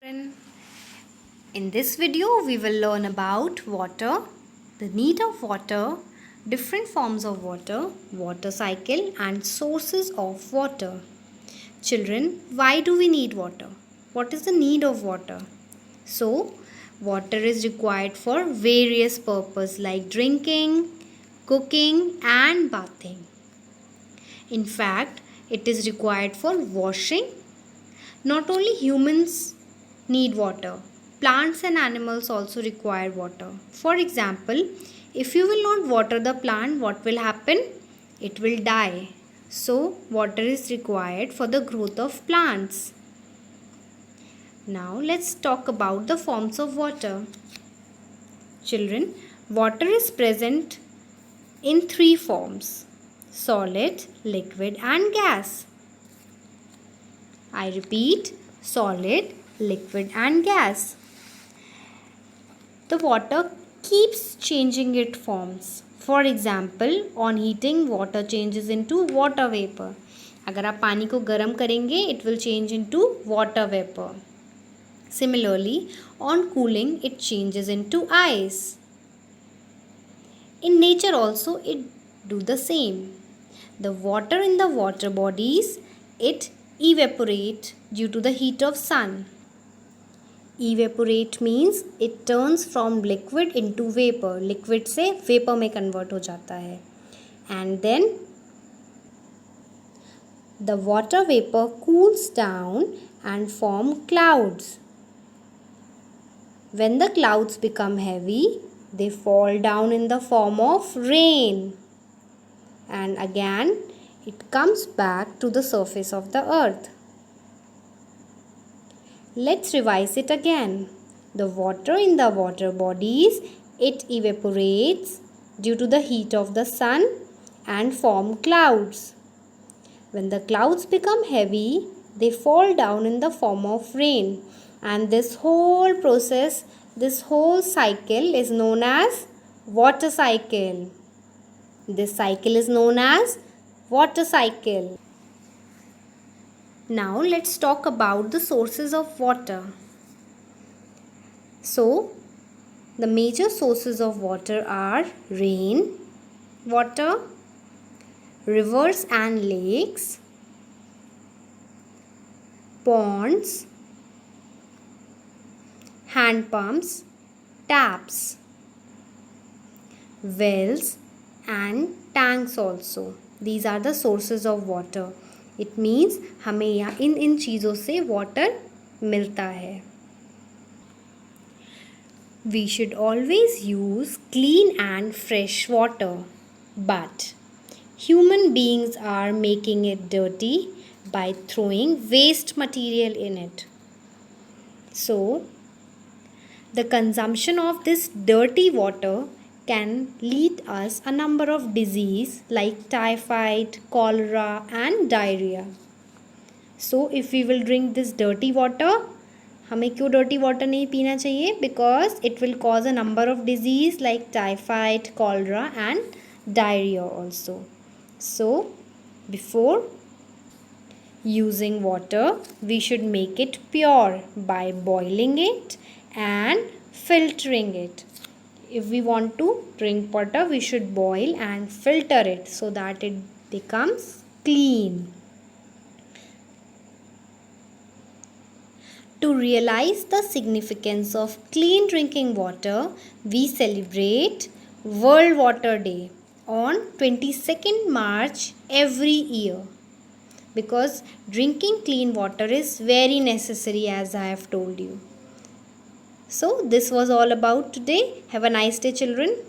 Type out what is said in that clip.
In this video, we will learn about water, the need of water, different forms of water, water cycle and sources of water. Children, why do we need water? What is the need of water? So, water is required for various purposes like drinking, cooking and bathing. In fact, it is required for washing. Not only humans need water, plants and animals also require water. For example, if you will not water the plant, what will happen? It will die. So, water is required for the growth of plants. Now, let's talk about the forms of water. Children, water is present in three forms: solid, liquid and gas. I repeat, solid, liquid and gas. The water keeps changing its forms. For example, on heating, water changes into water vapor. अगर आप पानी को गर्म करेंगे, it will change into water vapor. Similarly, on cooling, it changes into ice. In nature also, it do the same. The water in the water bodies, it evaporate due to the heat of sun. Evaporate means it turns from liquid into vapor. Liquid से vapor में convert हो जाता है. And then the water vapor cools down and form clouds. When the clouds become heavy, they fall down in the form of rain. And again, it comes back to the surface of the earth. Let's revise it again. The water in the water bodies, it evaporates due to the heat of the sun and form clouds. When the clouds become heavy, they fall down in the form of rain. And this whole process, this whole cycle is known as water cycle. This cycle is known as water cycle. Now let's talk about the sources of water. So, the major sources of water are rain water, rivers and lakes, ponds, hand pumps, taps, wells and tanks also. These are the sources of water. It means हमें यहाँ इन चीज़ों से water मिलता है. We should always use clean and fresh water, but human beings are making it dirty by throwing waste material in it. So, the consumption of this dirty water can lead us a number of diseases like typhoid, cholera and diarrhea. So if we will drink this dirty water, हमें क्यों dirty water नहीं पीना चाहिए? Because it will cause a number of disease like typhoid, cholera and diarrhea also. So before using water, we should make it pure by boiling it and filtering it. If we want to drink water, we should boil and filter it so that it becomes clean. To realize the significance of clean drinking water, we celebrate World Water Day on 22nd March every year. Because drinking clean water is very necessary, as I have told you. So this was all about today. Have a nice day, children.